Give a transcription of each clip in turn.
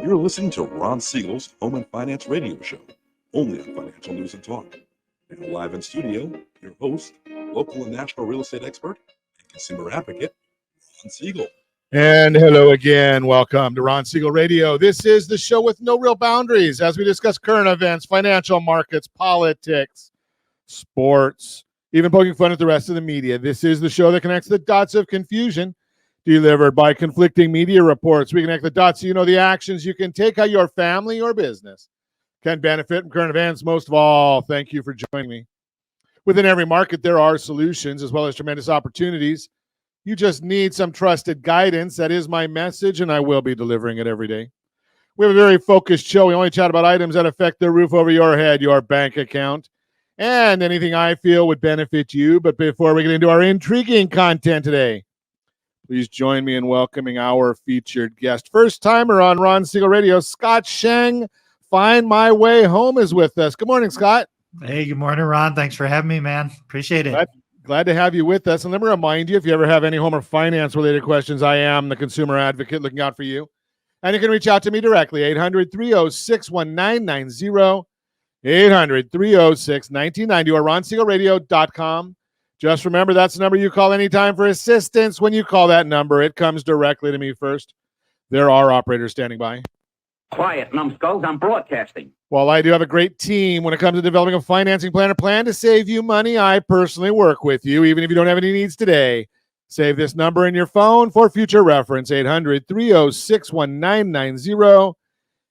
You're listening to Ron Siegel's Home and Finance Radio Show, only on Financial News and Talk. And live in studio, your host, local and national real estate expert and consumer advocate, Ron Siegel. And hello again. Welcome to Ron Siegel Radio. This is the show with no real boundaries as we discuss current events, financial markets, politics, sports, even poking fun at the rest of the media. This is the show that connects the dots of confusion delivered by conflicting media reports. We connect the dots so you know the actions you can take, how your family or business can benefit from current events. Most of all, thank you for joining me. Within every market, there are solutions as well as tremendous opportunities. You just need some trusted guidance. That is my message, and I will be delivering it every day. We have a very focused show. We only chat about items that affect the roof over your head, your bank account, and anything I feel would benefit you. But before we get into our intriguing content today, please join me in welcoming our featured guest. First timer on Ron Siegel Radio, Scott Sheng, Find My Way Home, is with us. Good morning, Scott. Hey, good morning, Ron. Thanks for having me, man. Appreciate it. Glad to have you with us. And let me remind you, if you ever have any home or finance related questions, I am the consumer advocate looking out for you. And you can reach out to me directly, 800-306-1990, 800-306-1990, or ronsiegelradio.com. Just remember, that's the number you call anytime for assistance. When you call that number, it comes directly to me first. There are operators standing by. Quiet, numbskulls. I'm broadcasting. While I do have a great team when it comes to developing a financing plan or plan to save you money, I personally work with you, even if you don't have any needs today. Save this number in your phone for future reference, 800-306-1990,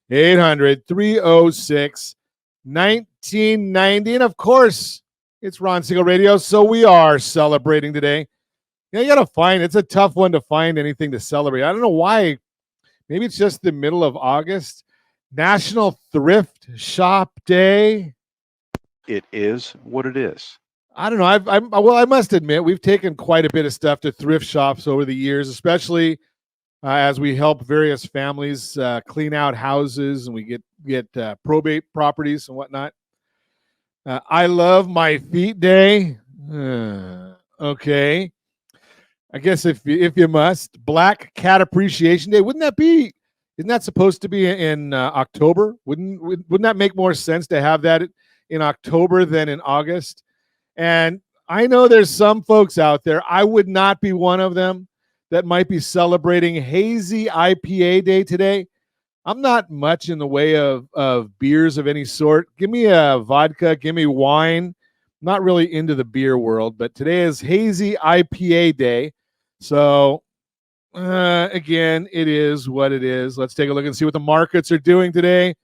800-306-1990. And of course, it's Ron Siegel Radio, so we are celebrating today. You got to find, it's a tough one to find anything to celebrate. I don't know why. Maybe it's just the middle of August. National Thrift Shop Day. It is what it is. I don't know. I must admit, we've taken quite a bit of stuff to thrift shops over the years, especially as we help various families clean out houses and we get probate properties and whatnot. I love my feet day. Okay. I guess if you must. Black Cat Appreciation Day. Isn't that supposed to be in October? Wouldn't that make more sense to have that in October than in August? And I know there's some folks out there, I would not be one of them, that might be celebrating Hazy IPA Day today. I'm not much in the way of beers of any sort. Give me a vodka, give me wine. I'm not really into the beer world, but today is Hazy IPA Day. So, again, it is what it is. Let's take a look and see what the markets are doing today.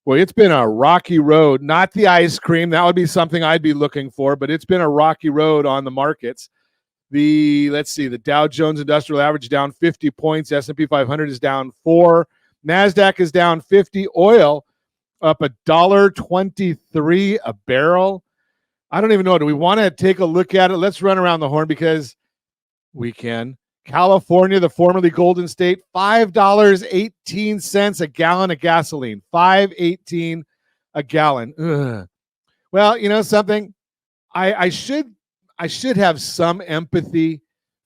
Well, it's been a rocky road. Not the ice cream. That would be something I'd be looking for, but it's been a rocky road on the markets. Let's see, the Dow Jones Industrial Average down 50 points. S&P 500 is down 4. NASDAQ is down 50. Oil up $1.23 a barrel. I don't even know. Do we want to take a look at it? Let's run around the horn because we can. California, the formerly Golden State, $5.18 a gallon of gasoline. $5.18 a gallon. Ugh. Well, you know something? I should have some empathy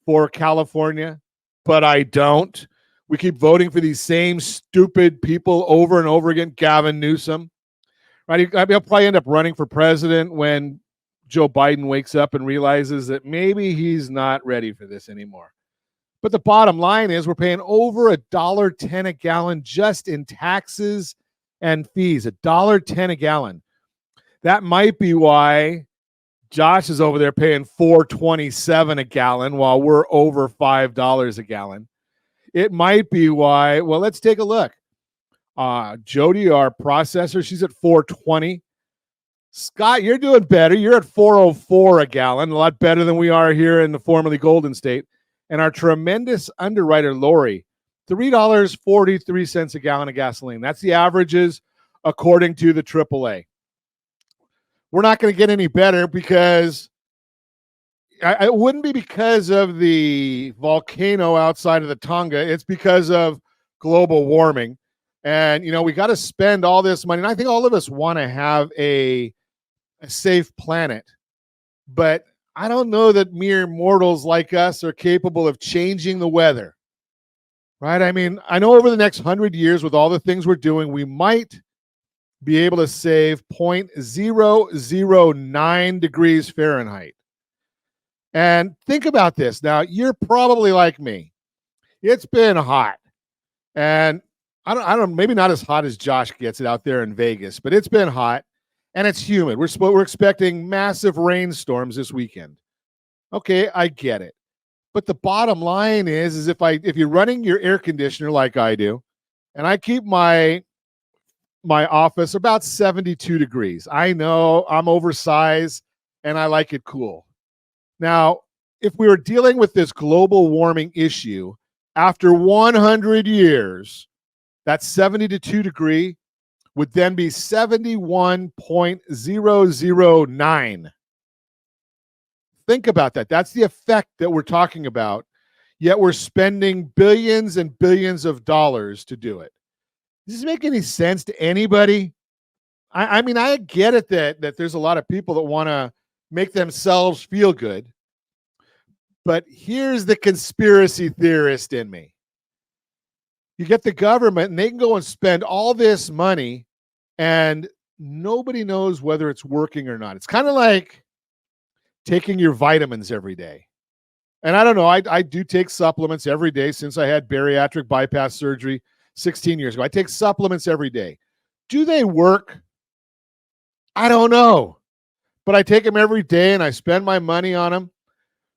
for California, but I don't. We keep voting for these same stupid people over and over again. Gavin Newsom, right? He'll probably end up running for president when Joe Biden wakes up and realizes that maybe he's not ready for this anymore. But the bottom line is we're paying over $1.10 a gallon just in taxes and fees. $1.10 a gallon. That might be why Josh is over there paying $4.27 a gallon while we're over $5 a gallon. It might be why. Well, let's take a look. Jody, our processor, she's at $4.20. Scott, you're doing better. You're at $4.04 a gallon, a lot better than we are here in the formerly Golden State. And our tremendous underwriter, Lori, $3.43 a gallon of gasoline. That's the averages according to the AAA. We're not going to get any better because it wouldn't be because of the volcano outside of the Tonga. It's because of global warming. And, you know, we got to spend all this money. And I think all of us want to have a safe planet. But I don't know that mere mortals like us are capable of changing the weather. right? I mean, I know over the next 100 years, with all the things we're doing, we might be able to save 0.009 degrees Fahrenheit. And think about this. Now, you're probably like me. It's been hot. And I don't, maybe not as hot as Josh gets it out there in Vegas, but it's been hot and it's humid. We're expecting massive rainstorms this weekend. Okay, I get it. But the bottom line is if you're running your air conditioner like I do, and I keep my office about 72 degrees. I know I'm oversized and I like it cool. Now, if we were dealing with this global warming issue after 100 years, that 72 degree would then be 71.009. Think about that. That's the effect that we're talking about. Yet we're spending billions and billions of dollars to do it. Does this make any sense to anybody? I mean, I get it that there's a lot of people that want to make themselves feel good. But here's the conspiracy theorist in me. You get the government and they can go and spend all this money and nobody knows whether it's working or not. It's kind of like taking your vitamins every day. And I don't know, I do take supplements every day since I had bariatric bypass surgery 16 years ago. I take supplements every day. Do they work? I don't know. But I take them every day and I spend my money on them.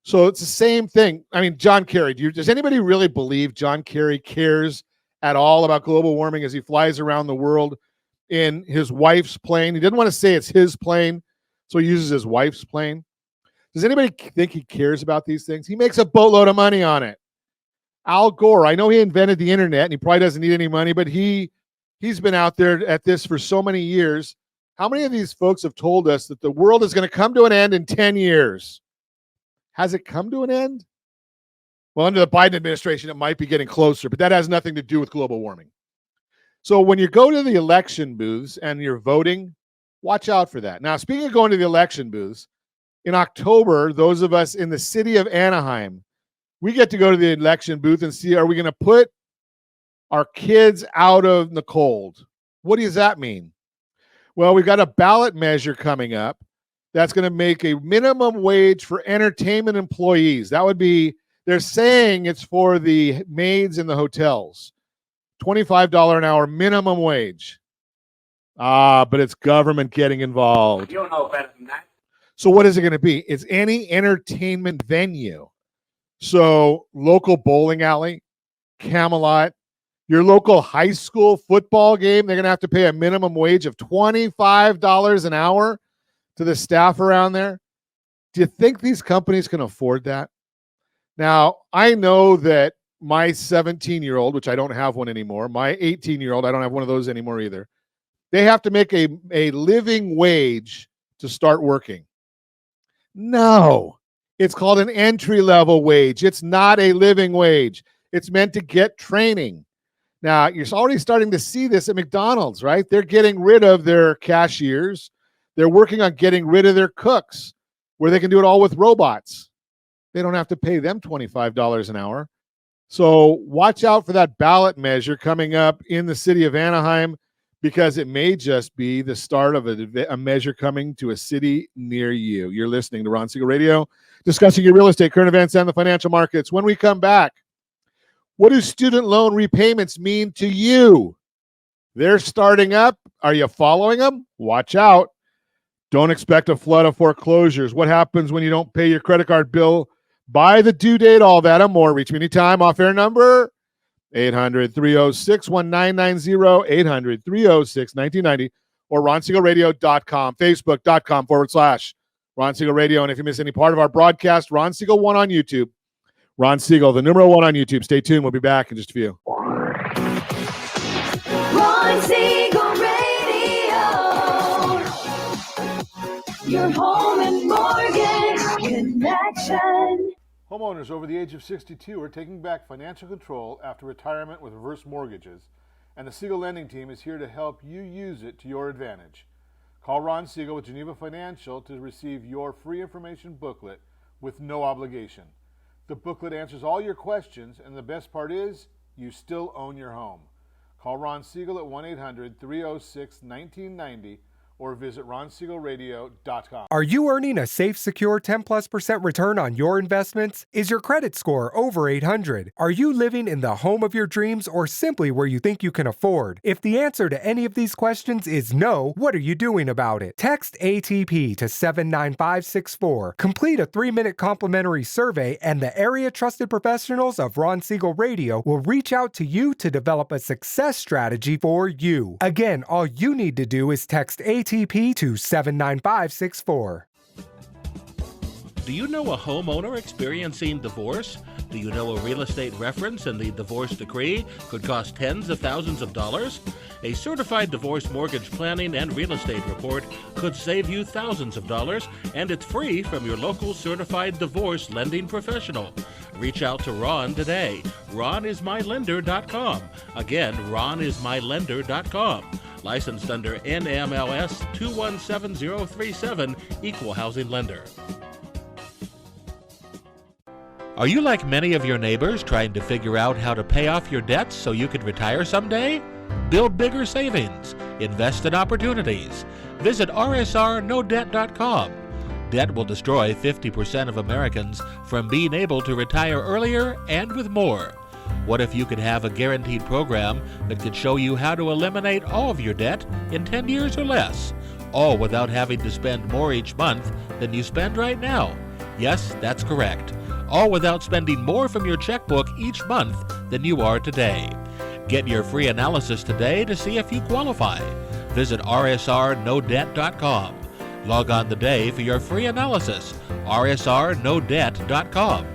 So it's the same thing. I mean, John Kerry, does anybody really believe John Kerry cares at all about global warming as he flies around the world in his wife's plane? He didn't want to say it's his plane, so he uses his wife's plane. Does anybody think he cares about these things? He makes a boatload of money on it. Al Gore, I know he invented the internet and he probably doesn't need any money, but he's been out there at this for so many years. How many of these folks have told us that the world is going to come to an end in 10 years? Has it come to an end? Well, under the Biden administration, it might be getting closer, but that has nothing to do with global warming. So when you go to the election booths and you're voting, watch out for that. Now, speaking of going to the election booths, in October, those of us in the city of Anaheim, we get to go to the election booth and see, are we going to put our kids out of the cold? What does that mean? Well, we've got a ballot measure coming up that's going to make a minimum wage for entertainment employees. That would be, they're saying it's for the maids in the hotels. $25 an hour minimum wage. But it's government getting involved. You know better than that. So what is it going to be? It's any entertainment venue. So local bowling alley, Camelot, your local high school football game, they're going to have to pay a minimum wage of $25 an hour to the staff around there. Do you think these companies can afford that? Now, I know that my 17-year-old, which I don't have one anymore, my 18-year-old, I don't have one of those anymore either. They have to make a living wage to start working. No, it's called an entry-level wage. It's not a living wage. It's meant to get training. Now, you're already starting to see this at McDonald's, right? They're getting rid of their cashiers. They're working on getting rid of their cooks, where they can do it all with robots. They don't have to pay them $25 an hour. So watch out for that ballot measure coming up in the city of Anaheim, because it may just be the start of a measure coming to a city near you. You're listening to Ron Siegel Radio, discussing your real estate, current events, and the financial markets. When we come back, what do student loan repayments mean to you? They're starting up. Are you following them? Watch out. Don't expect a flood of foreclosures. What happens when you don't pay your credit card bill by the due date? All that and more. Reach me anytime. Off-air number 800-306-1990, 800-306-1990, or RonSiegelRadio.com, Facebook.com/Ron Siegel Radio. And if you miss any part of our broadcast, Ron Siegel 1 on YouTube. Ron Siegel, the number 1 on YouTube. Stay tuned. We'll be back in just a few. Ron Siegel Radio, your home and mortgage connection. Homeowners over the age of 62 are taking back financial control after retirement with reverse mortgages, and the Siegel Lending Team is here to help you use it to your advantage. Call Ron Siegel with Geneva Financial to receive your free information booklet with no obligation. The booklet answers all your questions, and the best part is, you still own your home. Call Ron Siegel at 1-800-306-1990 or visit ronsiegelradio.com. Are you earning a safe, secure 10+% return on your investments? Is your credit score over 800? Are you living in the home of your dreams or simply where you think you can afford? If the answer to any of these questions is no, what are you doing about it? Text ATP to 79564. Complete a 3-minute complimentary survey and the area trusted professionals of Ron Siegel Radio will reach out to you to develop a success strategy for you. Again, all you need to do is text ATP to 79564. Do you know a homeowner experiencing divorce? Do you know a real estate reference and the divorce decree could cost tens of thousands of dollars? A certified divorce mortgage planning and real estate report could save you thousands of dollars, and it's free from your local certified divorce lending professional. Reach out to Ron today. RonIsMyLender.com. Again, RonIsMyLender.com. Licensed under NMLS 217037, Equal Housing Lender. Are you like many of your neighbors trying to figure out how to pay off your debts so you can retire someday? Build bigger savings. Invest in opportunities. Visit rsrnodebt.com. Debt will destroy 50% of Americans from being able to retire earlier and with more. What if you could have a guaranteed program that could show you how to eliminate all of your debt in 10 years or less, all without having to spend more each month than you spend right now? Yes, that's correct. All without spending more from your checkbook each month than you are today. Get your free analysis today to see if you qualify. Visit rsrnodebt.com. Log on today for your free analysis, rsrnodebt.com.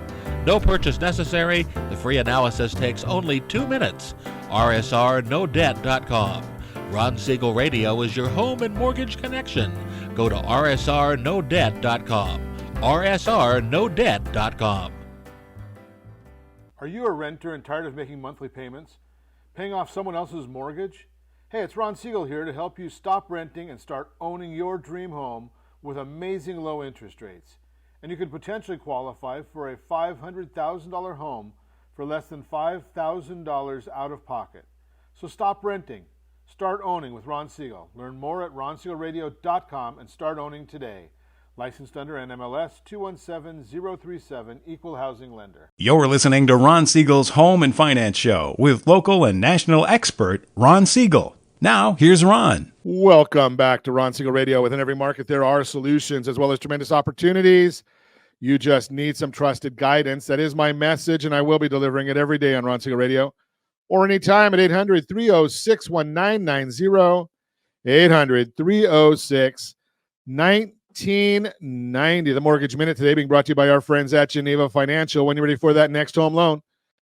No purchase necessary. The free analysis takes only 2 minutes. rsrnodebt.com. Ron Siegel Radio is your home and mortgage connection. Go to rsrnodebt.com. rsrnodebt.com. Are you a renter and tired of making monthly payments? Paying off someone else's mortgage? Hey, it's Ron Siegel here to help you stop renting and start owning your dream home with amazing low interest rates. And you could potentially qualify for a $500,000 home for less than $5,000 out of pocket. So stop renting. Start owning with Ron Siegel. Learn more at ronsiegelradio.com and start owning today. Licensed under NMLS 217037, Equal Housing Lender. You're listening to Ron Siegel's Home and Finance Show with local and national expert Ron Siegel. Now, here's Ron. Welcome back to Ron Siegel Radio. Within every market, there are solutions as well as tremendous opportunities. You just need some trusted guidance. That is my message, and I will be delivering it every day on Ron Siegel Radio or anytime at 800-306-1990, 800-306-1990. The Mortgage Minute today being brought to you by our friends at Geneva Financial. When you're ready for that next home loan,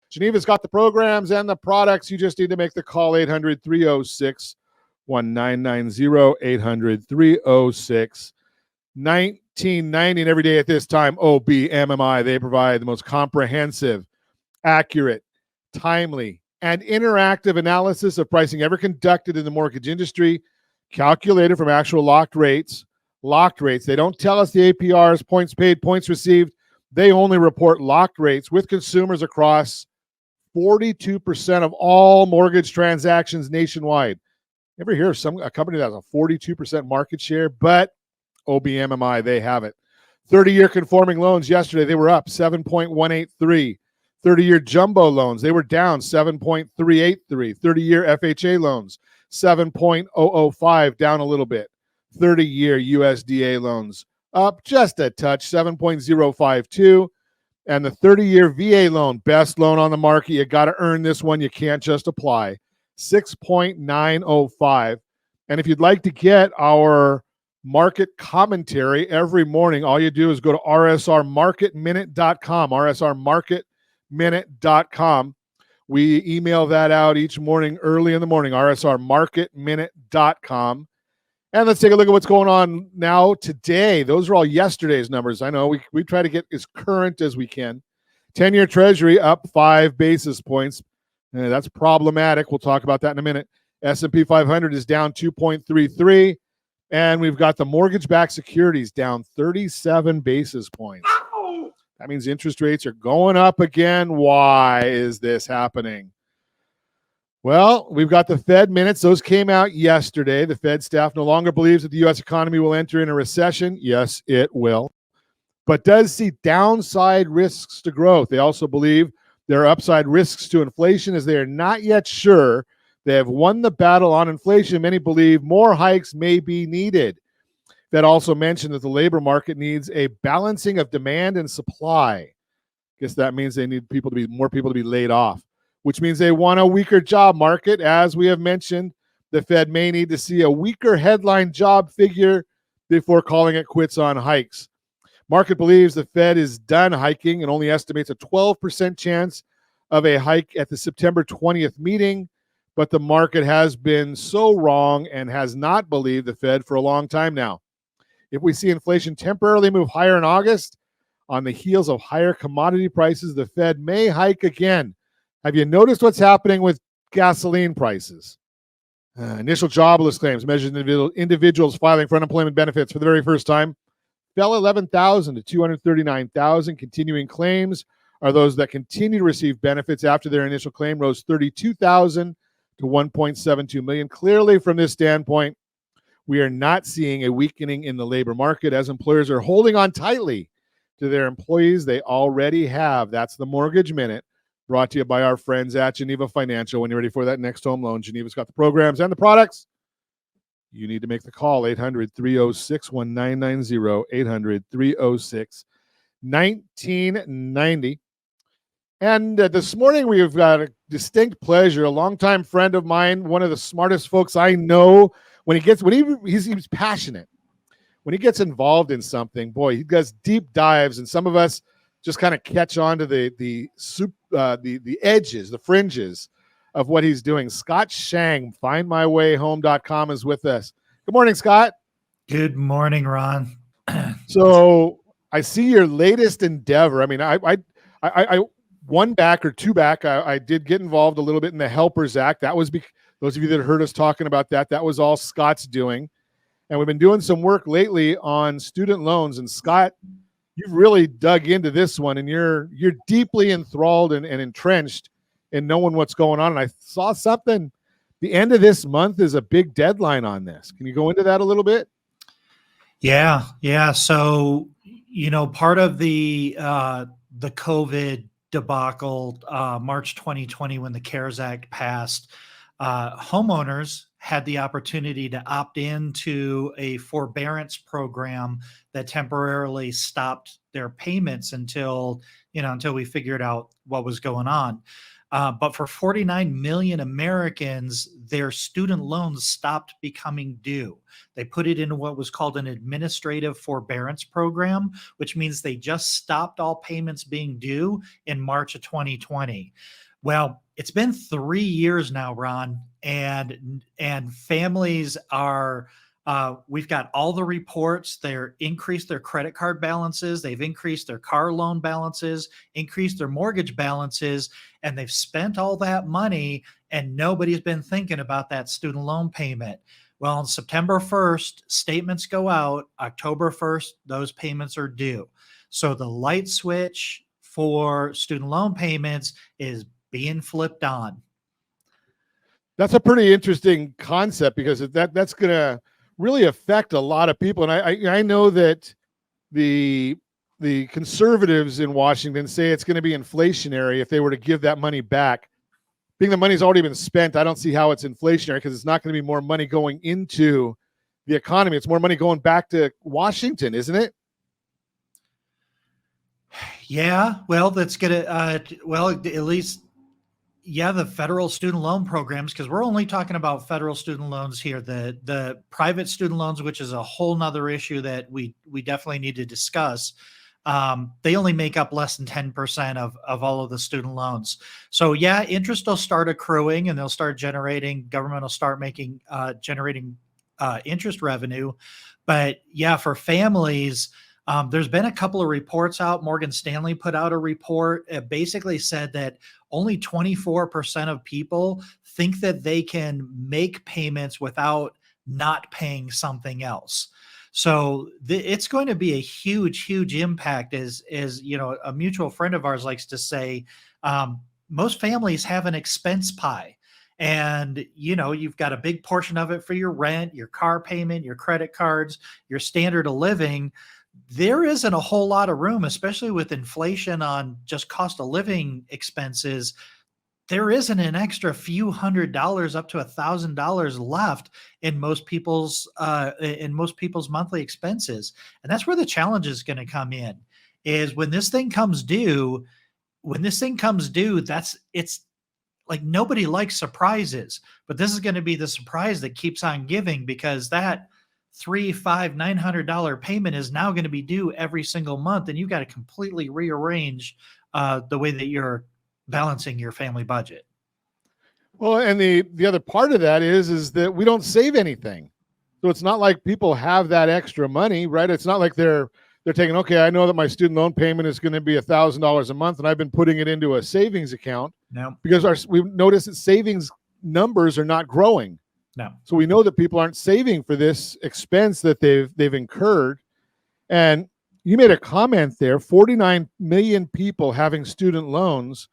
Geneva's got the programs and the products. You just need to make the call, 800-306-1990, 800-306-1990. And every day at this time, OBMMI, they provide the most comprehensive, accurate, timely, and interactive analysis of pricing ever conducted in the mortgage industry, calculated from actual locked rates. They don't tell us the APRs, points paid, points received. They only report locked rates with consumers across 42% of all mortgage transactions nationwide. Ever hear of a company that has a 42% market share? But OBMMI, they have it. 30-year conforming loans yesterday, they were up 7.183. 30-year jumbo loans, they were down 7.383. 30-year FHA loans, 7.005, down a little bit. 30-year USDA loans, up just a touch, 7.052. And the 30-year VA loan, best loan on the market. You got to earn this one. You can't just apply. 6.905. And if you'd like to get our market commentary every morning, all you do is go to rsrmarketminute.com, rsrmarketminute.com. We email that out each morning, early in the morning, rsrmarketminute.com. And let's take a look at what's going on now today. Those are all yesterday's numbers. I know we try to get as current as we can. 10-year Treasury up 5 basis points. That's problematic. We'll talk about that in a minute. S&P 500 is down 2.33. And we've got the mortgage-backed securities down 37 basis points. Ow! That means interest rates are going up again. Why is this happening? Well, we've got the Fed minutes. Those came out yesterday. The Fed staff no longer believes that the U.S. economy will enter in a recession. Yes, it will, but does see downside risks to growth. They also believe there are upside risks to inflation, as they are not yet sure they have won the battle on inflation. Many believe more hikes may be needed. Fed also mentioned that the labor market needs a balancing of demand and supply. Guess that means they need more people to be laid off, which means they want a weaker job market. As we have mentioned, the Fed may need to see a weaker headline job figure before calling it quits on hikes. Market believes the Fed is done hiking and only estimates a 12% chance of a hike at the September 20th meeting, but the market has been so wrong and has not believed the Fed for a long time now. If we see inflation temporarily move higher in August, on the heels of higher commodity prices, the Fed may hike again. Have you noticed what's happening with gasoline prices? Initial jobless claims measured individuals filing for unemployment benefits for the very first time fell 11,000 to 239,000. Continuing claims are those that continue to receive benefits after their initial claim rose 32,000 to 1.72 million. Clearly, from this standpoint, we are not seeing a weakening in the labor market, as employers are holding on tightly to their employees they already have. That's the Mortgage Minute, brought to you by our friends at Geneva Financial. When you're ready for that next home loan, Geneva's got the programs and the products. You need to make the call, 800-306-1990, 800-306-1990. And this morning we've got a distinct pleasure, a longtime friend of mine, one of the smartest folks I know. He's passionate. When he gets involved in something, boy, he does deep dives, and some of us just kind of catch on to the edges, the fringes of what he's doing. Scott Shang, findmywayhome.com, is with us. Good morning, Scott. Good morning, Ron. So I see your latest endeavor. I mean, I one back or two back, I did get involved a little bit in the Helpers Act. That was those of you that heard us talking about that. That was all Scott's doing, and we've been doing some work lately on student loans. And Scott, you've really dug into this one, and you're deeply enthralled and entrenched in knowing what's going on. And I saw something. The end of this month is a big deadline on this. Can you go into that a little bit? Yeah. So, part of the COVID debacle, March 2020, when the CARES Act passed, homeowners had the opportunity to opt into a forbearance program that temporarily stopped their payments until we figured out what was going on. But for 49 million Americans, their student loans stopped becoming due. They put it into what was called an administrative forbearance program, which means they just stopped all payments being due in March of 2020. Well, it's been 3 years now, Ron, and families are we've got all the reports. They're increased their credit card balances. They've increased their car loan balances, increased their mortgage balances, and they've spent all that money, and nobody's been thinking about that student loan payment. Well, on September 1st, statements go out. October 1st, those payments are due. So the light switch for student loan payments is being flipped on. That's a pretty interesting concept, because that's going to really affect a lot of people. And I know that the conservatives in Washington say it's going to be inflationary if they were to give that money back. Being the money's already been spent, I don't see how it's inflationary, because it's not going to be more money going into the economy. It's more money going back to Washington, isn't it? Yeah, well, that's going to, at least, the federal student loan programs, because we're only talking about federal student loans here. The private student loans, which is a whole nother issue that we definitely need to discuss, they only make up less than 10% of all of the student loans. So interest will start accruing, and they'll start generating, government will start generating interest revenue. But for families, there's been a couple of reports out. Morgan Stanley put out a report. It basically said that only 24% of people think that they can make payments without not paying something else. So it's going to be a huge, huge impact. As a mutual friend of ours likes to say, most families have an expense pie. And, you've got a big portion of it for your rent, your car payment, your credit cards, your standard of living. There isn't a whole lot of room, especially with inflation on just cost of living expenses. There isn't an extra few $100 up to $1,000 left in most people's monthly expenses. And that's where the challenge is going to come in, is when this thing comes due, it's like, nobody likes surprises, but this is going to be the surprise that keeps on giving, because that $300, $500, $900 payment is now going to be due every single month. And you've got to completely rearrange the way that you're balancing your family budget. Well, and the other part of that is that we don't save anything. So it's not like people have that extra money, right? It's not like they're taking, okay, I know that my student loan payment is going to be $1,000 a month, and I've been putting it into a savings account. No, because we've noticed that savings numbers are not growing. no. So we know that people aren't saving for this expense that they've incurred. And you made a comment there, 49 million people having student loans.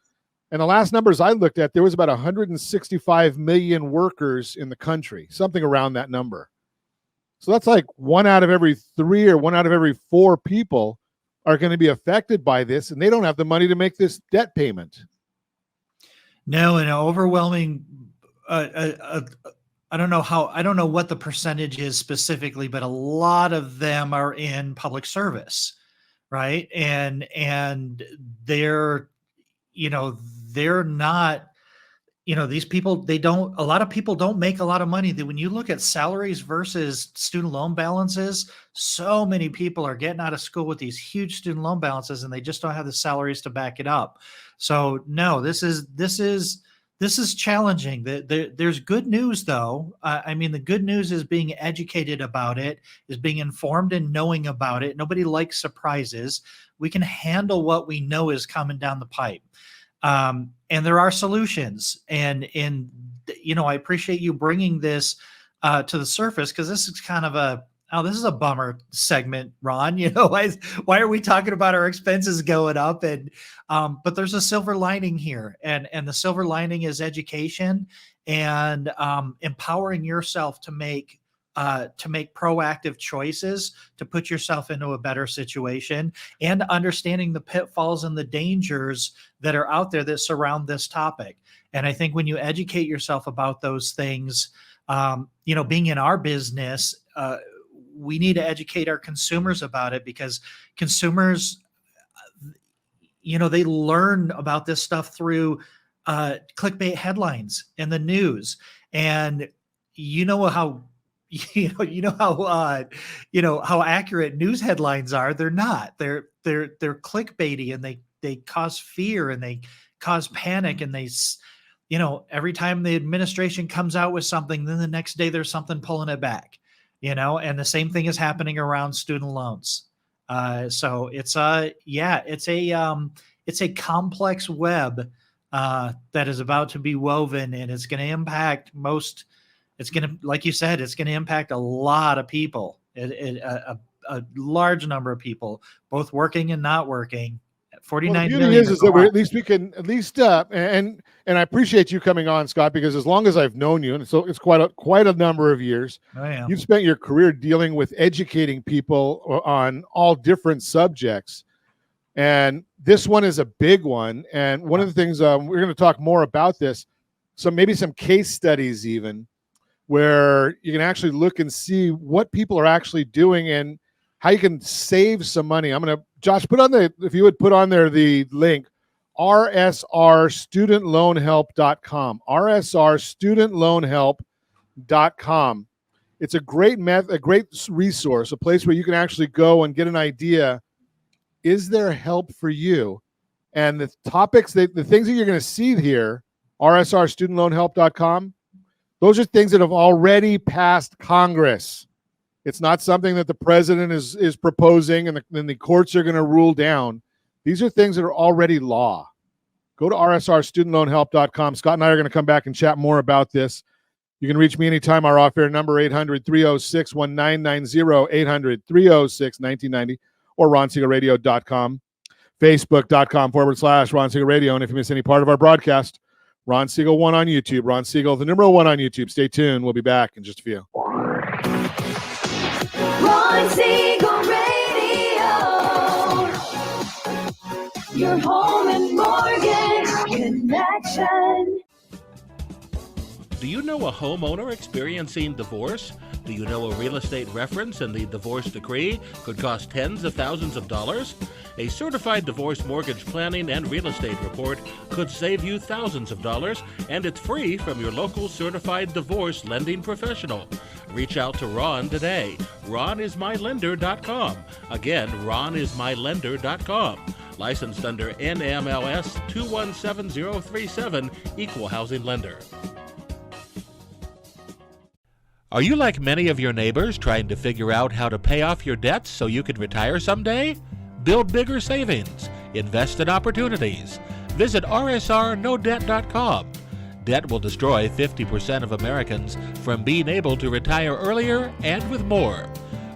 And the last numbers I looked at, there was about 165 million workers in the country, something around that number. So that's like 1 out of every 3 or 1 out of every 4 people are going to be affected by this, and they don't have the money to make this debt payment. No, an overwhelming, I don't know what the percentage is specifically, but a lot of them are in public service, right? And they're not, these people, a lot of people don't make a lot of money. When you look at salaries versus student loan balances, so many people are getting out of school with these huge student loan balances, and they just don't have the salaries to back it up. So no, this is challenging. There's good news, though. The good news is being educated about it, is being informed and knowing about it. Nobody likes surprises. We can handle what we know is coming down the pipe. And there are solutions. And I appreciate you bringing this to the surface, because this is kind of this is a bummer segment, Ron. Why are we talking about our expenses going up? And but there's a silver lining here, and the silver lining is education and empowering yourself to make proactive choices to put yourself into a better situation, and understanding the pitfalls and the dangers that are out there that surround this topic. And I think when you educate yourself about those things, being in our business, we need to educate our consumers about it, because consumers, they learn about this stuff through clickbait headlines in the news. And how accurate news headlines are. They're not. They're clickbaity, and they cause fear, and they cause panic, and every time the administration comes out with something, then the next day there's something pulling it back. And the same thing is happening around student loans. So it's a complex web that is about to be woven, and it's going to impact like you said, it's going to impact a lot of people, a large number of people, both working and not working. 49 the million beauty is that we can and I appreciate you coming on, Scott, because as long as I've known you, and so it's quite a number of years, you've spent your career dealing with educating people on all different subjects, and this one is a big one. And one of the things we're going to talk more about this, so maybe some case studies even, where you can actually look and see what people are actually doing and how you can save some money. I'm going to, Josh, if you would put on there the link, rsrstudentloanhelp.com, rsrstudentloanhelp.com. It's a great resource, a place where you can actually go and get an idea. Is there help for you? And the topics, the things that you're going to see here, rsrstudentloanhelp.com, those are things that have already passed Congress. It's not something that the president is proposing and then the courts are going to rule down. These are things that are already law. Go to rsrstudentloanhelp.com. Scott and I are going to come back and chat more about this. You can reach me anytime. Our off-air number, 800-306-1990, 800-306-1990, or ronsiegelradio.com, facebook.com/Ron Siegel Radio. And if you miss any part of our broadcast, Ron Siegel 1 on YouTube. Ron Siegel, the number 1 on YouTube. Stay tuned. We'll be back in just a few. Ron Siegel Radio. Your home and mortgage connection. Do you know a homeowner experiencing divorce? Do you know a real estate reference and the divorce decree could cost tens of thousands of dollars? A certified divorce mortgage planning and real estate report could save you thousands of dollars, and it's free from your local certified divorce lending professional. Reach out to Ron today. RonIsMyLender.com. Again, RonIsMyLender.com. Licensed under NMLS 217037, Equal Housing Lender. Are you like many of your neighbors trying to figure out how to pay off your debts so you can retire someday? Build bigger savings. Invest in opportunities. Visit rsrnodebt.com. Debt will destroy 50% of Americans from being able to retire earlier and with more.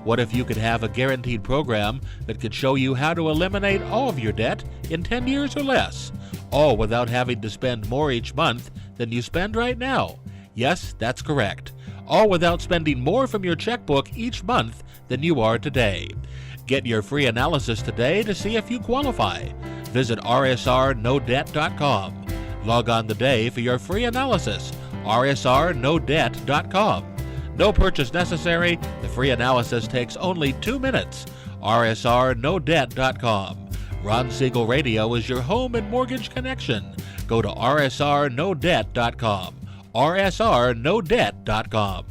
What if you could have a guaranteed program that could show you how to eliminate all of your debt in 10 years or less, all without having to spend more each month than you spend right now? Yes, that's correct. All without spending more from your checkbook each month than you are today. Get your free analysis today to see if you qualify. Visit rsrnodebt.com. Log on today for your free analysis. rsrnodebt.com. No purchase necessary. The free analysis takes only 2 minutes. rsrnodebt.com. Ron Siegel Radio is your home and mortgage connection. Go to rsrnodebt.com. rsrnodebt.com.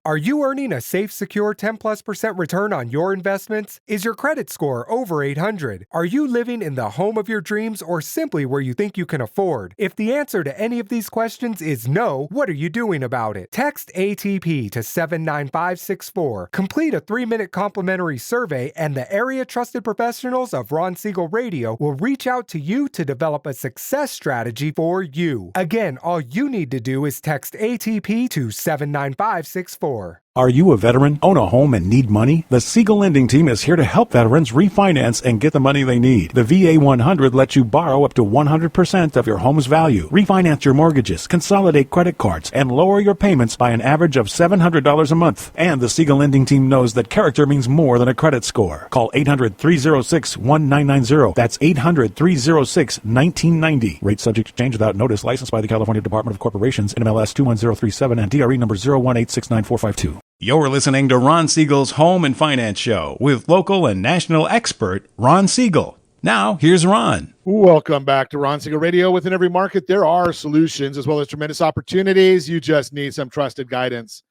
Are you earning a safe, secure 10+% return on your investments? Is your credit score over 800? Are you living in the home of your dreams or simply where you think you can afford? If the answer to any of these questions is no, what are you doing about it? Text ATP to 79564. Complete a 3-minute complimentary survey, and the area trusted professionals of Ron Siegel Radio will reach out to you to develop a success strategy for you. Again, all you need to do is text ATP to 79564. Are you a veteran, own a home, and need money? The Siegel Lending Team is here to help veterans refinance and get the money they need. The VA 100 lets you borrow up to 100% of your home's value, refinance your mortgages, consolidate credit cards, and lower your payments by an average of $700 a month. And the Siegel Lending Team knows that character means more than a credit score. Call 800-306-1990. That's 800-306-1990. Rate subject to change without notice. Licensed by the California Department of Corporations, NMLS 21037, and DRE number 0186945. You're listening to Ron Siegel's Home and Finance Show with local and national expert Ron Siegel. Now, here's Ron. Welcome back to Ron Siegel Radio. Within every market, there are solutions as well as tremendous opportunities. You just need some trusted guidance.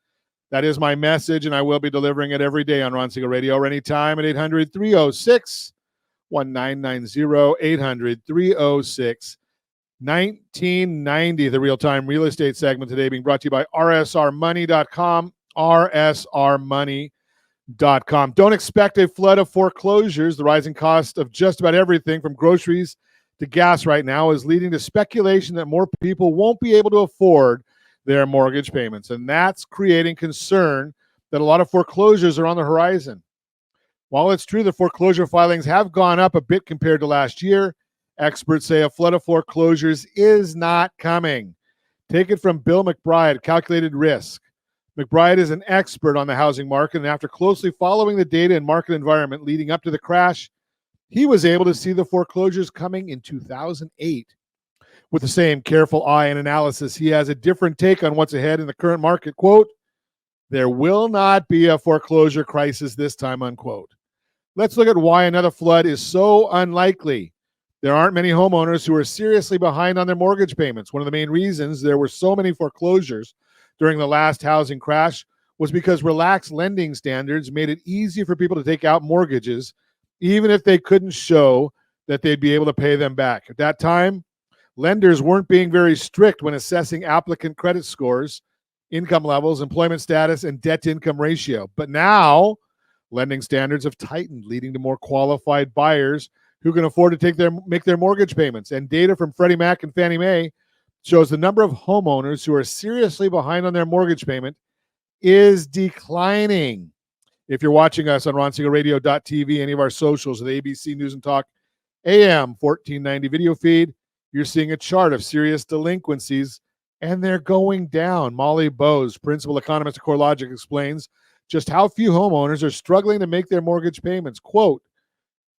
That is my message, and I will be delivering it every day on Ron Siegel Radio or anytime at 800-306-1990, 800-306-1990. The real-time real estate segment today being brought to you by rsrmoney.com. rsrmoney.com. Don't expect a flood of foreclosures. The rising cost of just about everything from groceries to gas right now is leading to speculation that more people won't be able to afford their mortgage payments. And that's creating concern that a lot of foreclosures are on the horizon. While it's true the foreclosure filings have gone up a bit compared to last year, experts say a flood of foreclosures is not coming. Take it from Bill McBride, Calculated Risk. McBride is an expert on the housing market, and after closely following the data and market environment leading up to the crash, he was able to see the foreclosures coming in 2008. With the same careful eye and analysis, he has a different take on what's ahead in the current market. Quote, "There will not be a foreclosure crisis this time," unquote. Let's look at why another flood is so unlikely. There aren't many homeowners who are seriously behind on their mortgage payments. One of the main reasons there were so many foreclosures during the last housing crash was because relaxed lending standards made it easy for people to take out mortgages, even if they couldn't show that they'd be able to pay them back. At that time, lenders weren't being very strict when assessing applicant credit scores, income levels, employment status, and debt-to-income ratio. But now, lending standards have tightened, leading to more qualified buyers who can afford to make their mortgage payments. And data from Freddie Mac and Fannie Mae shows the number of homeowners who are seriously behind on their mortgage payment is declining. If you're watching us on RonSiegelRadio.tv, any of our socials, the ABC News and Talk AM 1490 video feed, you're seeing a chart of serious delinquencies, and they're going down. Molly Bowes, principal economist at CoreLogic, explains just how few homeowners are struggling to make their mortgage payments. Quote,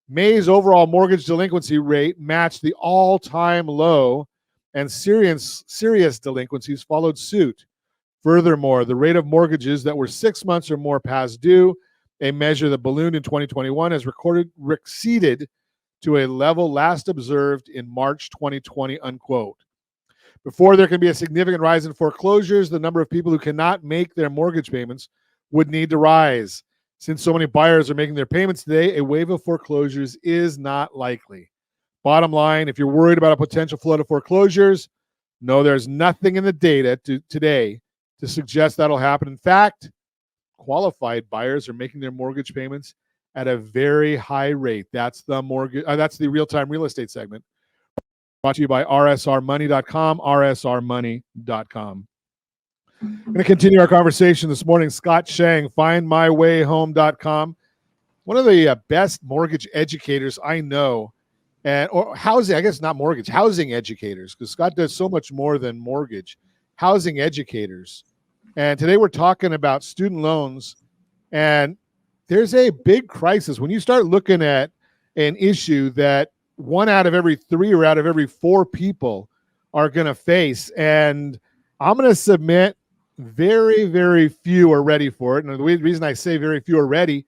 May's overall mortgage delinquency rate matched the all-time low, and serious delinquencies followed suit. Furthermore, the rate of mortgages that were 6 months or more past due, a measure that ballooned in 2021, has receded to a level last observed in March 2020, unquote. Before there can be a significant rise in foreclosures, the number of people who cannot make their mortgage payments would need to rise. Since so many buyers are making their payments today, a wave of foreclosures is not likely. Bottom line, if you're worried about a potential flood of foreclosures, no, there's nothing in the data today to suggest that'll happen. In fact, qualified buyers are making their mortgage payments at a very high rate. That's the real-time real estate segment. Brought to you by rsrmoney.com, rsrmoney.com. I'm going to continue our conversation this morning. Scott Shang, findmywayhome.com. One of the best mortgage educators I know, or housing, I guess not mortgage, housing educators, because Scott does so much more than mortgage, housing educators. And today we're talking about student loans, and there's a big crisis. When you start looking at an issue that 1 out of every 3 or out of every 4 people are going to face, and I'm going to submit very, very few are ready for it. And the reason I say very few are ready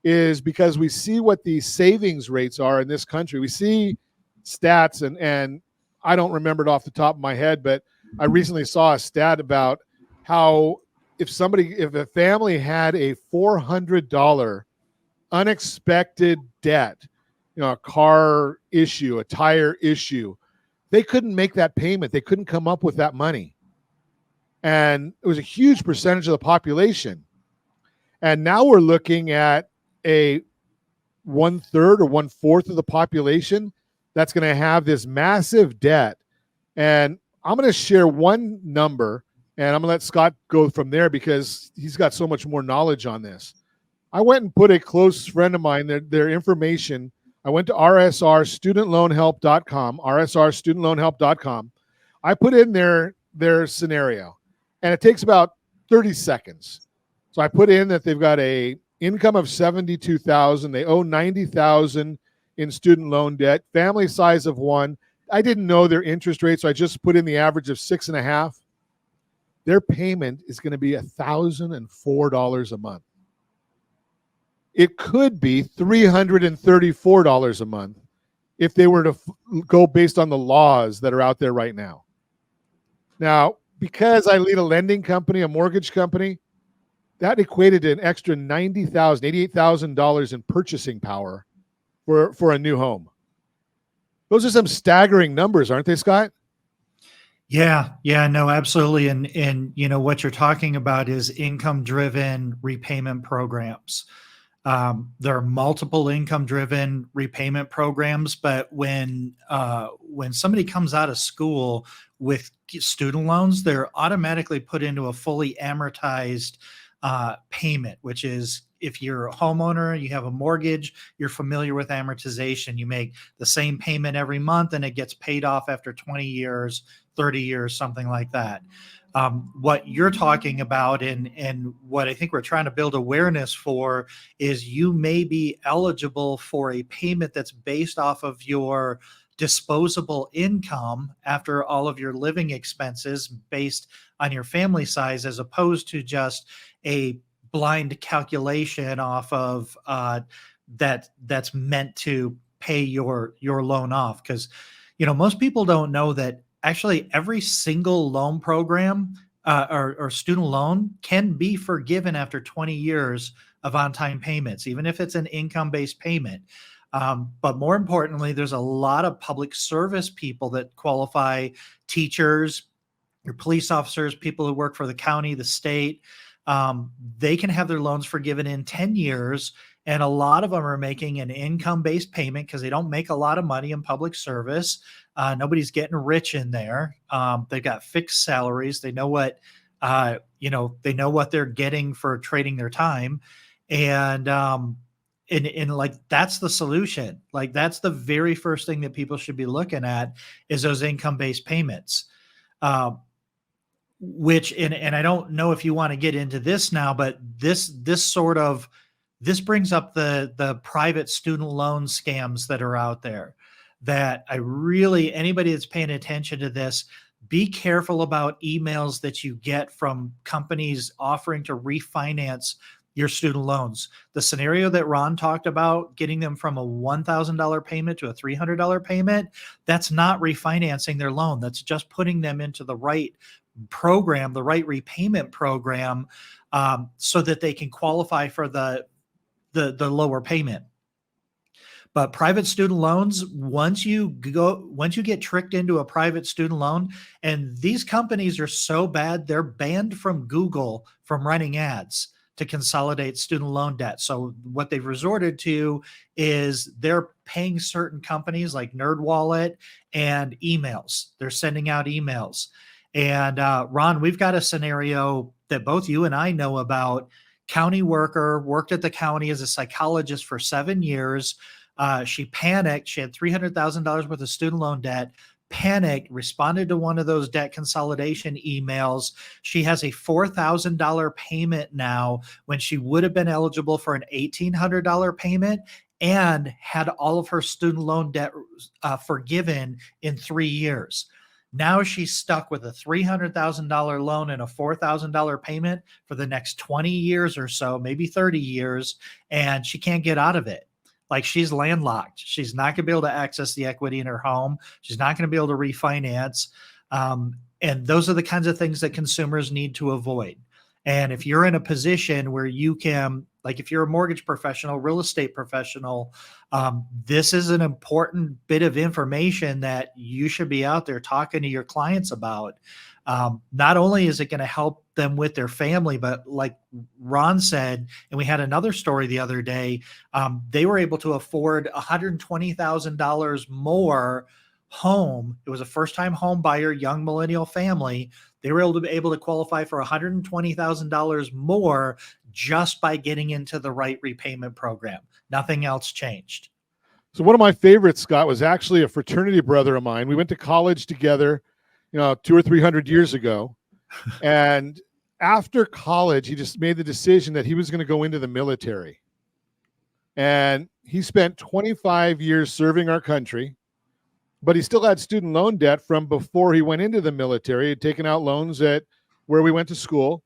is because we see what the savings rates are in this country. We see stats, and I don't remember it off the top of my head, but I recently saw a stat about how if a family had a $400 unexpected debt, a car issue, a tire issue, they couldn't make that payment. They couldn't come up with that money. And it was a huge percentage of the population. And now we're looking at a 1/3 or 1/4 of the population that's going to have this massive debt. And I'm going to share one number, and I'm going to let Scott go from there because he's got so much more knowledge on this. I went and put a close friend of mine, their information. I went to rsrstudentloanhelp.com, rsrstudentloanhelp.com. I put in their scenario, and it takes about 30 seconds. So I put in that they've got a income of $72,000. They owe $90,000 in student loan debt, family size of 1. I didn't know their interest rate, so I just put in the average of 6.5. Their payment is going to be $1,004 a month. It could be $334 a month if they were to go based on the laws that are out there right now. Now, because I lead a lending company, a mortgage company, that equated to an extra $90,000, $88,000 in purchasing power for a new home. Those are some staggering numbers, aren't they, Scott? Yeah, no, absolutely. And what you're talking about is income-driven repayment programs. There are multiple income-driven repayment programs, but when somebody comes out of school with student loans, they're automatically put into a fully amortized payment, which is, if you're a homeowner, you have a mortgage, you're familiar with amortization. You make the same payment every month and it gets paid off after 20 years, 30 years, something like that. What you're talking about and what I think we're trying to build awareness for is you may be eligible for a payment that's based off of your disposable income after all of your living expenses based on your family size, as opposed to just a blind calculation off of that's meant to pay your loan off. Because most people don't know that actually every single loan program or student loan can be forgiven after 20 years of on-time payments, even if it's an income-based payment. But more importantly, there's a lot of public service people that qualify: teachers, your police officers, people who work for the county, the state. They can have their loans forgiven in 10 years. And a lot of them are making an income-based payment because they don't make a lot of money in public service. Nobody's getting rich in there. They've got fixed salaries. They know what, they know what they're getting for trading their time. And and like, that's the solution. Like, that's the very first thing that people should be looking at, is those income-based payments. Which, and I don't know if you want to get into this now, but this brings up the private student loan scams that are out there, that anybody that's paying attention to this, be careful about emails that you get from companies offering to refinance your student loans. The scenario that Ron talked about, getting them from a $1,000 payment to a $300 payment, that's not refinancing their loan. That's just putting them into the right program, the right repayment program, so that they can qualify for the lower payment. But private student loans, once you get tricked into a private student loan, and these companies are so bad, they're banned from Google from running ads to consolidate student loan debt. So what they've resorted to is they're paying certain companies like NerdWallet and emails. They're sending out emails. And Ron, we've got a scenario that both you and I know about. County worker, worked at the county as a psychologist for 7 years. She panicked. She had $300,000 worth of student loan debt, panicked, responded to one of those debt consolidation emails. She has a $4,000 payment now when she would have been eligible for an $1,800 payment, and had all of her student loan debt forgiven in 3 years. Now she's stuck with a $300,000 loan and a $4,000 payment for the next 20 years or so, maybe 30 years, and she can't get out of it. Like, she's landlocked. She's not going to be able to access the equity in her home. She's not going to be able to refinance. And those are the kinds of things that consumers need to avoid. And if you're in a position where you can, like, if you're a mortgage professional, real estate professional, this is an important bit of information that you should be out there talking to your clients about. Not only is it going to help them with their family, but like Ron said, and we had another story the other day, they were able to afford $120,000 more home. It was a first-time home buyer, young millennial family. They were able to qualify for $120,000 more just by getting into the right repayment program. Nothing else changed. So one of my favorites, Scott, was actually a fraternity brother of mine. We went to college together, 200 or 300 years ago. And after college, he just made the decision that he was going to go into the military. And he spent 25 years serving our country, but he still had student loan debt from before he went into the military. He had taken out loans at where we went to school,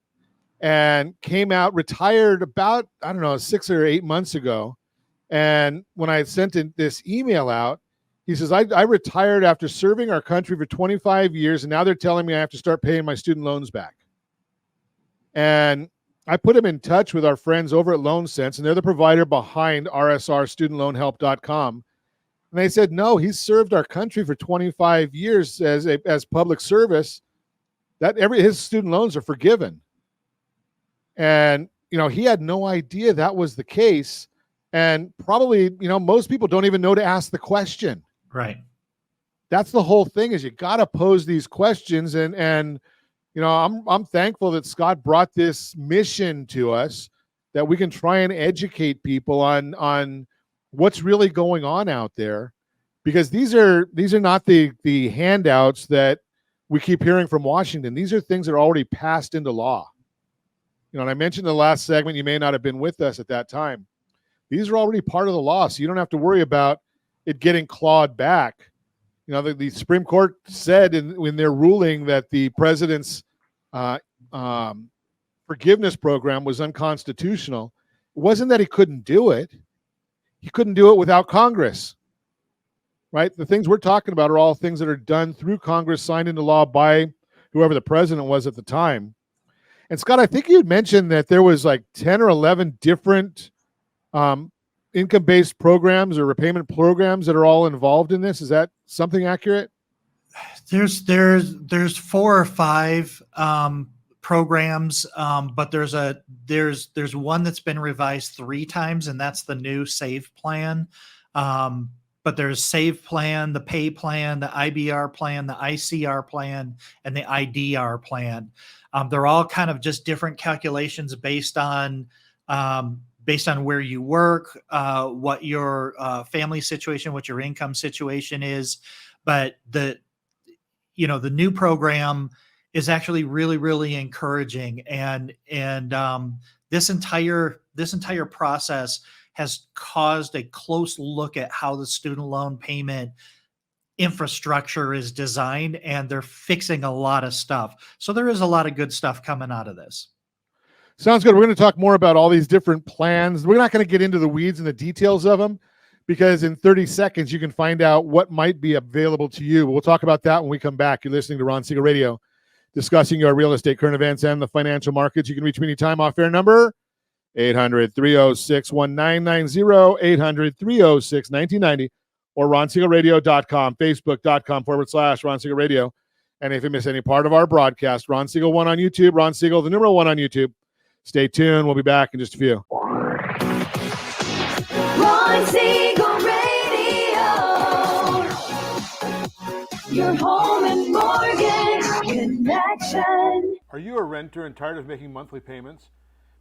and came out, retired about, 6 or 8 months ago. And when I sent this email out, he says, I retired after serving our country for 25 years, and now they're telling me I have to start paying my student loans back. And I put him in touch with our friends over at LoanSense, and they're the provider behind rsrstudentloanhelp.com. And they said, no, he's served our country for 25 years as public service, that his student loans are forgiven. And, he had no idea that was the case. And probably, most people don't even know to ask the question. Right. That's the whole thing, is you got to pose these questions. And I'm thankful that Scott brought this mission to us, that we can try and educate people on what's really going on out there, because these are not the handouts that we keep hearing from Washington. These are things that are already passed into law. And I mentioned in the last segment, you may not have been with us at that time. These are already part of the law, so you don't have to worry about it getting clawed back. The Supreme Court said in their ruling that the president's forgiveness program was unconstitutional. It wasn't that he couldn't do it. He couldn't do it without Congress, right? The things we're talking about are all things that are done through Congress, signed into law by whoever the president was at the time. And Scott, I think you had mentioned that there was like 10 or 11 different income-based programs or repayment programs that are all involved in this. Is that something accurate? There's 4 or 5 programs, but there's one that's been revised 3 times, and that's the new SAVE plan. But there's SAVE plan, the pay plan, the IBR plan, the ICR plan, and the IDR plan. They're all kind of just different calculations based on based on where you work, what your family situation, what your income situation is. But the new program is actually really, really encouraging, and this entire process has caused a close look at how the student loan payment infrastructure is designed, and they're fixing a lot of stuff. So there is a lot of good stuff coming out of this. Sounds good. We're going to talk more about all these different plans. We're not going to get into the weeds and the details of them, because in 30 seconds, you can find out what might be available to you. We'll talk about that when we come back. You're listening to Ron Siegel Radio, discussing your real estate, current events, and the financial markets. You can reach me anytime. Off-air number, 800-306-1990, 800-306-1990, or ronsiegelradio.com, facebook.com/Ron Siegel Radio. And if you miss any part of our broadcast, Ron Siegel 1 on YouTube, Ron Siegel, the numeral 1 on YouTube. Stay tuned. We'll be back in just a few. Ron Siegel Radio, your home and mortgage connection. Are you a renter and tired of making monthly payments?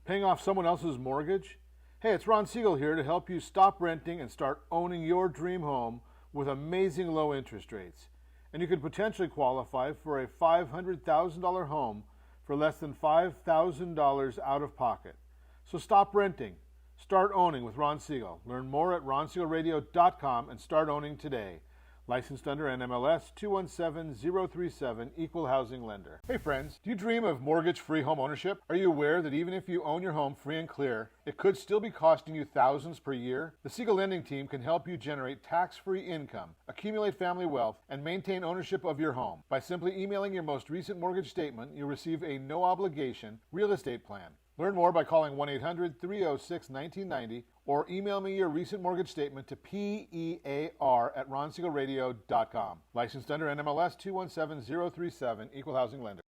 Paying off someone else's mortgage? Hey, it's Ron Siegel here to help you stop renting and start owning your dream home with amazing low interest rates. And you could potentially qualify for a $500,000 home for less than $5,000 out of pocket. So stop renting. Start owning with Ron Siegel. Learn more at ronsiegelradio.com and start owning today. Licensed under NMLS 217037, Equal Housing Lender. Hey friends, do you dream of mortgage-free home ownership? Are you aware that even if you own your home free and clear, it could still be costing you thousands per year? The Siegel Lending Team can help you generate tax-free income, accumulate family wealth, and maintain ownership of your home. By simply emailing your most recent mortgage statement, you'll receive a no-obligation real estate plan. Learn more by calling 1-800-306-1990 or email me your recent mortgage statement to PEAR@ronsiegelradio.com. Licensed under NMLS 217037, Equal Housing Lender.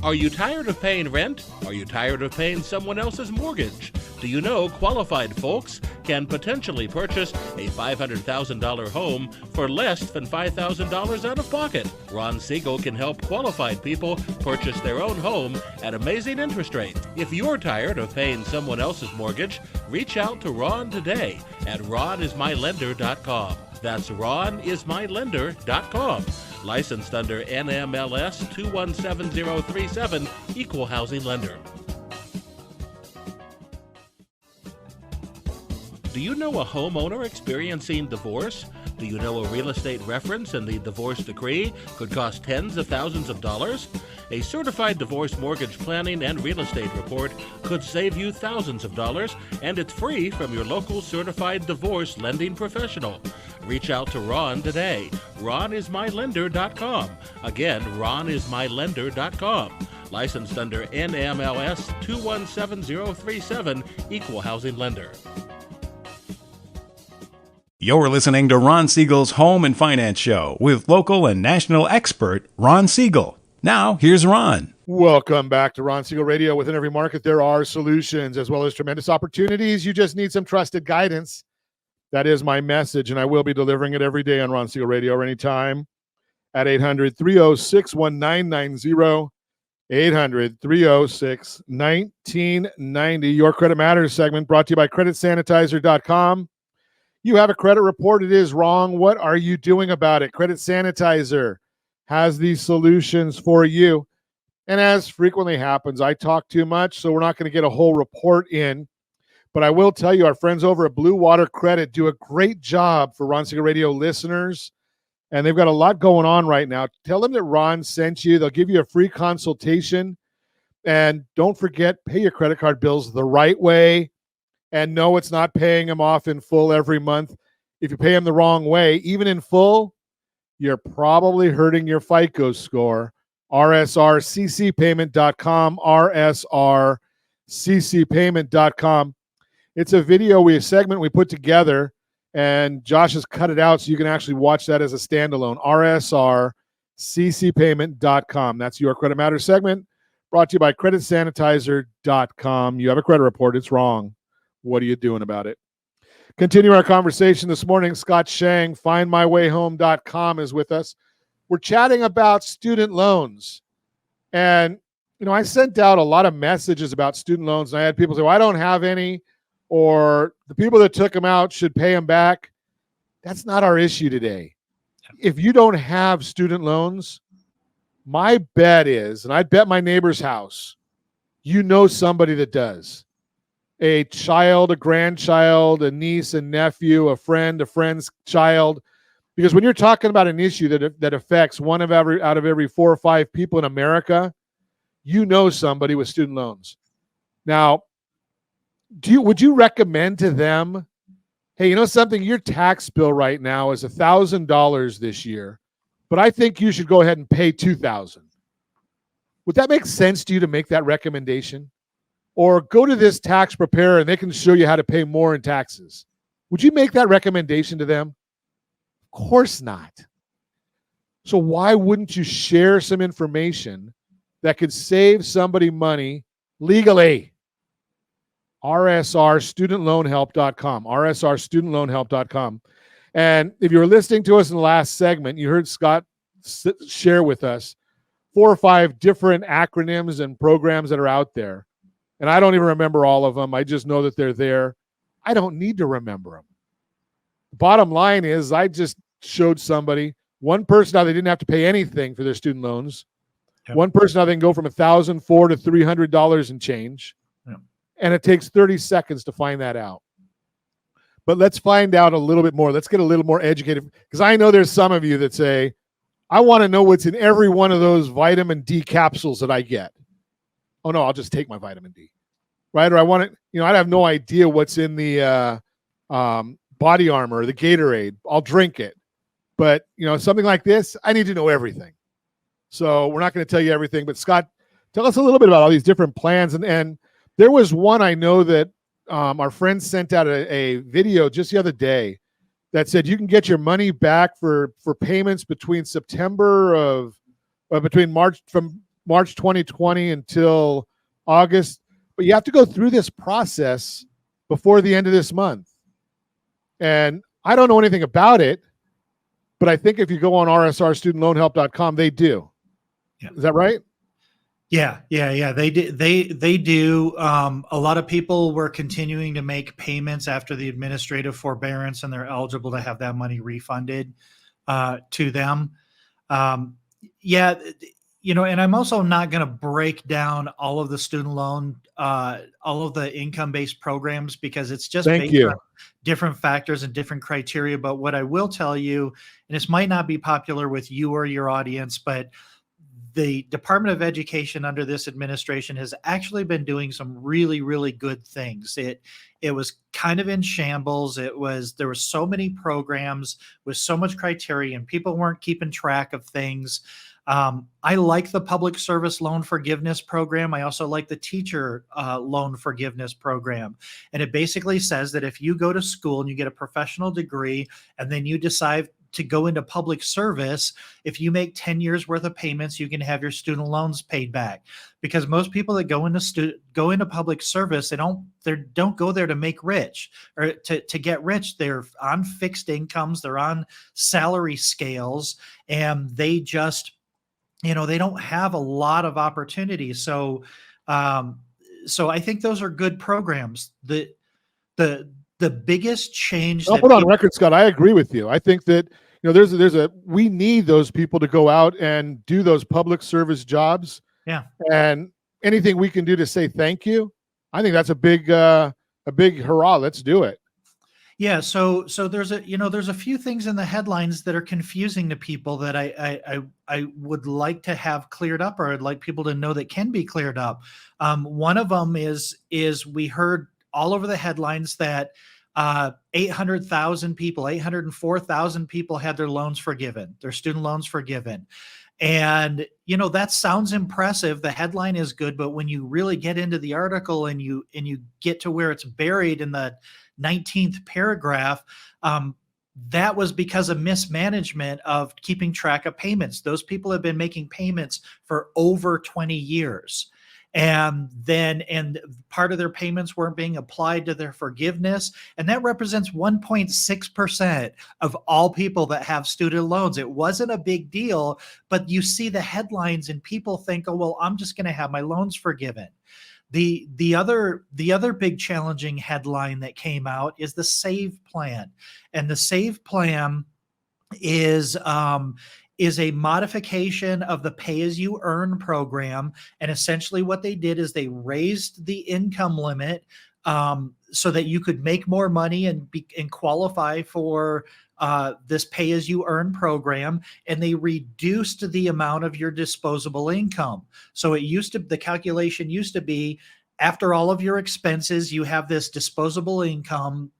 Are you tired of paying rent? Are you tired of paying someone else's mortgage? Do you know qualified folks can potentially purchase a $500,000 home for less than $5,000 out of pocket? Ron Siegel can help qualified people purchase their own home at amazing interest rates. If you're tired of paying someone else's mortgage, reach out to Ron today at ronismylender.com. That's ronismylender.com. Licensed under NMLS 217037, Equal Housing Lender. Do you know a homeowner experiencing divorce? Do you know a real estate reference and the divorce decree could cost tens of thousands of dollars? A certified divorce mortgage planning and real estate report could save you thousands of dollars, and it's free from your local certified divorce lending professional. Reach out to Ron today. ronismylender.com. Again, ronismylender.com. Licensed under NMLS 217037, Equal Housing Lender. You're listening to Ron Siegel's Home and Finance Show with local and national expert Ron Siegel. Now, here's Ron. Welcome back to Ron Siegel Radio. Within every market, there are solutions as well as tremendous opportunities. You just need some trusted guidance. That is my message, and I will be delivering it every day on Ron Siegel Radio or anytime at 800-306-1990, 800-306-1990. Your Credit Matters segment brought to you by CreditSanitizer.com. You have a credit report. It is wrong. What are you doing about it? Credit Sanitizer has these solutions for you. And as frequently happens, I talk too much, so we're not going to get a whole report in. But I will tell you, our friends over at Blue Water Credit do a great job for Ron Siegel Radio listeners. And they've got a lot going on right now. Tell them that Ron sent you. They'll give you a free consultation. And don't forget, pay your credit card bills the right way. And no, it's not paying them off in full every month. If you pay them the wrong way, even in full, you're probably hurting your FICO score. RSRCCpayment.com, RSRCCpayment.com. It's a segment we put together, and Josh has cut it out so you can actually watch that as a standalone. RSRCCpayment.com. That's your Credit Matters segment, brought to you by CreditSanitizer.com. You have a credit report. It's wrong. What are you doing about it? Continue our conversation this morning. Scott Shang, FindMyWayHome.com is with us. We're chatting about student loans. And I sent out a lot of messages about student loans, and I had people say, well, I don't have any, or the people that took them out should pay them back. That's not our issue today. If you don't have student loans, my bet is, and I'd bet my neighbor's house, you know somebody that does. A child, a grandchild, a niece, a nephew, a friend's child. Because when you're talking about an issue that affects one of out of every 4 or 5 people in America, you know somebody with student loans. Now, would you recommend to them, hey, you know something, your tax bill right now is $1,000 this year, but I think you should go ahead and pay $2,000. Would that make sense to you to make that recommendation? Or go to this tax preparer and they can show you how to pay more in taxes. Would you make that recommendation to them? Of course not. So why wouldn't you share some information that could save somebody money legally? rsrstudentloanhelp.com, rsrstudentloanhelp.com. And if you were listening to us in the last segment, you heard Scott share with us 4 or 5 different acronyms and programs that are out there. And I don't even remember all of them. I just know that they're there. I don't need to remember them. Bottom line is, I just showed somebody, one person how they didn't have to pay anything for their student loans. Yep. One person how they can go from $1,004 to $300 and change. Yep. And it takes 30 seconds to find that out. But let's find out a little bit more. Let's get a little more educated, because I know there's some of you that say, I want to know what's in every one of those vitamin D capsules that I get. Oh no, I'll just take my vitamin D, right? Or I want to, I have no idea what's in the Body Armor or the Gatorade. I'll drink it. But, something like this, I need to know everything. So we're not going to tell you everything. But Scott, tell us a little bit about all these different plans. And there was one I know that our friend sent out a video just the other day that said you can get your money back for payments between between March 2020 until August. But you have to go through this process before the end of this month. And I don't know anything about it, but I think if you go on rsrstudentloanhelp.com, they do. Yeah. Is that right? Yeah. They do. A lot of people were continuing to make payments after the administrative forbearance, and they're eligible to have that money refunded to them. And I'm also not going to break down all of the student loan, all of the income-based programs, because it's just based on different factors and different criteria. But what I will tell you, and this might not be popular with you or your audience, but the Department of Education under this administration has actually been doing some really, really good things. It was kind of in shambles. There were so many programs with so much criteria, and people weren't keeping track of things. I like the public service loan forgiveness program. I also like the teacher loan forgiveness program. And it basically says that if you go to school and you get a professional degree and then you decide to go into public service, if you make 10 years worth of payments, you can have your student loans paid back. Because most people that go into public service, they don't go there to make rich or to get rich. They're on fixed incomes, they're on salary scales, and they just, they don't have a lot of opportunities. So I think those are good programs. The biggest change. I'll put on record, Scott. I agree with you. I think that we need those people to go out and do those public service jobs. Yeah. And anything we can do to say thank you, I think that's a big hurrah. Let's do it. Yeah. So there's a few things in the headlines that are confusing to people that I would like to have cleared up, or I'd like people to know that can be cleared up. One of them is we heard all over the headlines that 804,000 people had their loans forgiven, their student loans forgiven. And, that sounds impressive. The headline is good, but when you really get into the article and you get to where it's buried in the 19th paragraph, that was because of mismanagement of keeping track of payments. Those people have been making payments for over 20 years. and part of their payments weren't being applied to their forgiveness, and that represents 1.6% of all people that have student loans. It wasn't a big deal, but you see the headlines and people think, oh well, I'm just going to have my loans forgiven. The other big challenging headline that came out is the SAVE plan, and the SAVE plan is a modification of the pay as you earn program. And essentially what they did is they raised the income limit so that you could make more money and qualify for this pay as you earn program. And they reduced the amount of your disposable income. So the calculation used to be, after all of your expenses, you have this disposable income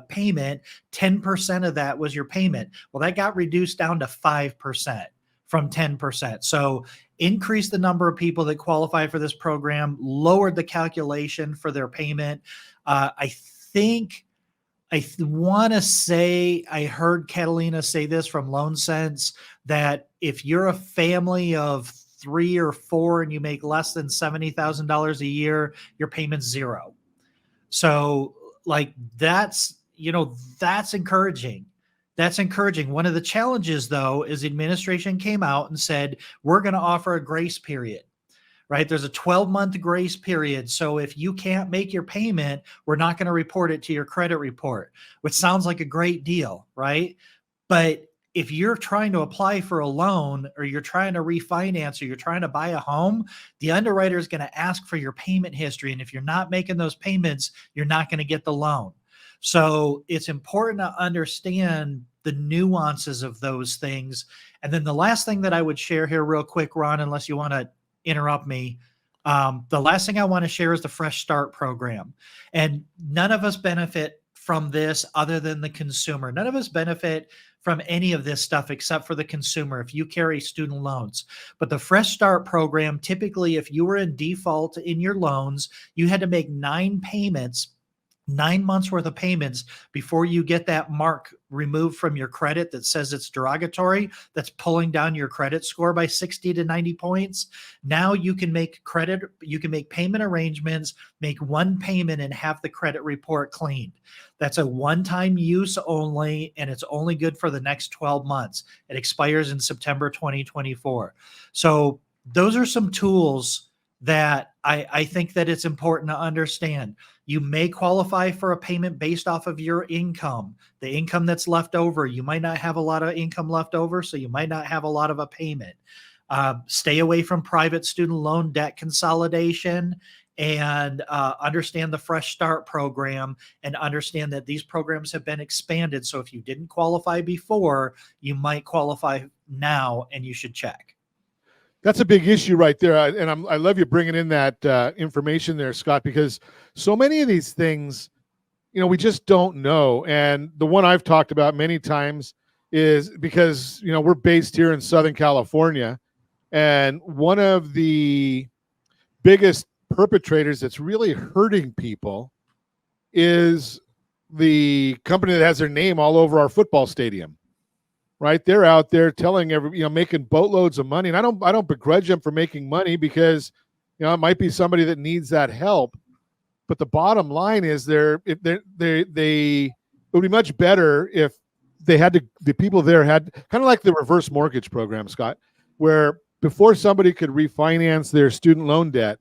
payment. 10% of that was your payment. Well, that got reduced down to 5% from 10%. So increased the number of people that qualify for this program, lowered the calculation for their payment. I want to say, I heard Catalina say this from Loan Sense, that if you're a family of 3 or 4 and you make less than $70,000 a year, your payment's zero. So like that's encouraging. That's encouraging. One of the challenges though is the administration came out and said, we're going to offer a grace period, right? There's a 12-month grace period. So if you can't make your payment, we're not going to report it to your credit report, which sounds like a great deal, right? But if you're trying to apply for a loan, or you're trying to refinance, or you're trying to buy a home, the underwriter is going to ask for your payment history. And if you're not making those payments, you're not going to get the loan. So it's important to understand the nuances of those things. And then the last thing that I would share here real quick, Ron, unless you want to interrupt me, the last thing I want to share is the Fresh Start program. And none of us benefit from this other than the consumer. None of us benefit from any of this stuff except for the consumer if you carry student loans. But the Fresh Start program, typically if you were in default in your loans, you had to make 9 payments, 9 months worth of payments before you get that mark removed from your credit that says it's derogatory, that's pulling down your credit score by 60 to 90 points. Now you can make payment arrangements, make 1 payment and have the credit report cleaned. That's a one-time use only, and it's only good for the next 12 months. It expires in September 2024. So those are some tools that I think that it's important to understand. You may qualify for a payment based off of your income, the income that's left over. You might not have a lot of income left over, so you might not have a lot of a payment. Stay away from private student loan debt consolidation, and understand the Fresh Start program, and understand that these programs have been expanded. So if you didn't qualify before, you might qualify now, and you should check. That's a big issue right there. And I love you bringing in that information there, Scott, because so many of these things, we just don't know. And the one I've talked about many times is because, we're based here in Southern California, and one of the biggest perpetrators that's really hurting people is the company that has their name all over our football stadium. Right, they're out there telling making boatloads of money, and I don't begrudge them for making money, because it might be somebody that needs that help. But the bottom line is, it would be much better if the people there had kind of like the reverse mortgage program, Scott, where before somebody could refinance their student loan debt,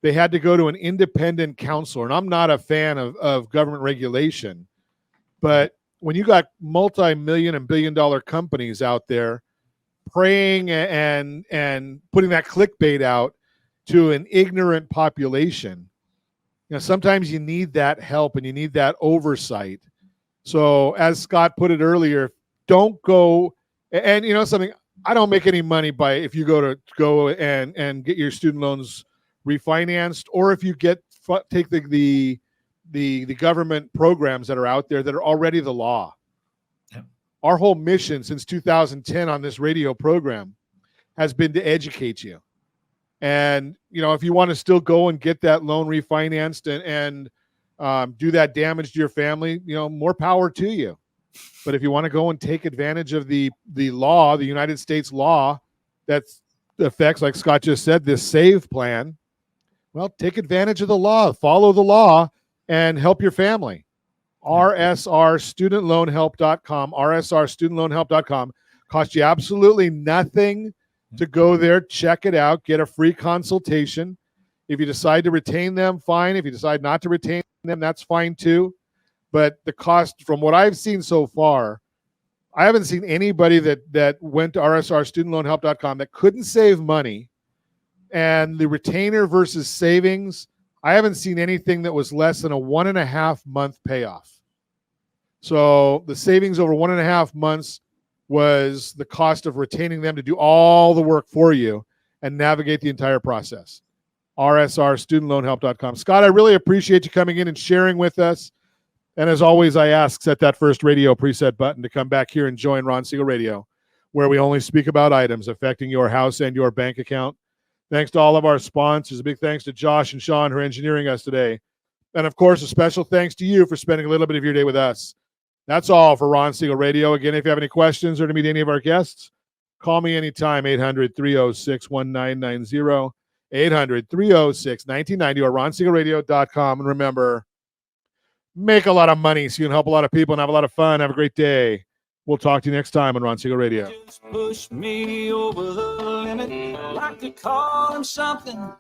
they had to go to an independent counselor. And I'm not a fan of government regulation, but when you got multi-million and billion-dollar companies out there praying and putting that clickbait out to an ignorant population, sometimes you need that help and you need that oversight. So as Scott put it earlier, don't go and something. I don't make any money if you go and get your student loans refinanced, or if you take the government programs that are out there that are already the law. Yeah. Our whole mission since 2010 on this radio program has been to educate you. And, if you want to still go and get that loan refinanced and do that damage to your family, more power to you. But if you want to go and take advantage of the law, the United States law that affects, like Scott just said, this SAVE plan, Well, take advantage of the law, follow the law, and help your family. rsrstudentloanhelp.com, rsrstudentloanhelp.com. Cost you absolutely nothing to go there, check it out, get a free consultation. If you decide to retain them, fine. If you decide not to retain them, that's fine too. But the cost, from what I've seen so far, I haven't seen anybody that went to rsrstudentloanhelp.com that couldn't save money. And the retainer versus savings, I haven't seen anything that was less than a 1.5 month payoff. So the savings over 1.5 months was the cost of retaining them to do all the work for you and navigate the entire process. rsrstudentloanhelp.com. Scott, I really appreciate you coming in and sharing with us. And as always, I ask, set that first radio preset button to come back here and join Ron Siegel Radio, where we only speak about items affecting your house and your bank account. Thanks to all of our sponsors. A big thanks to Josh and Sean who are engineering us today. And of course, a special thanks to you for spending a little bit of your day with us. That's all for Ron Siegel Radio. Again, if you have any questions or to meet any of our guests, call me anytime, 800-306-1990, 800-306-1990, or ronsiegelradio.com. And remember, make a lot of money so you can help a lot of people and have a lot of fun. Have a great day. We'll talk to you next time on Ron Siegel Radio. Just push me over the limit. I like to call him something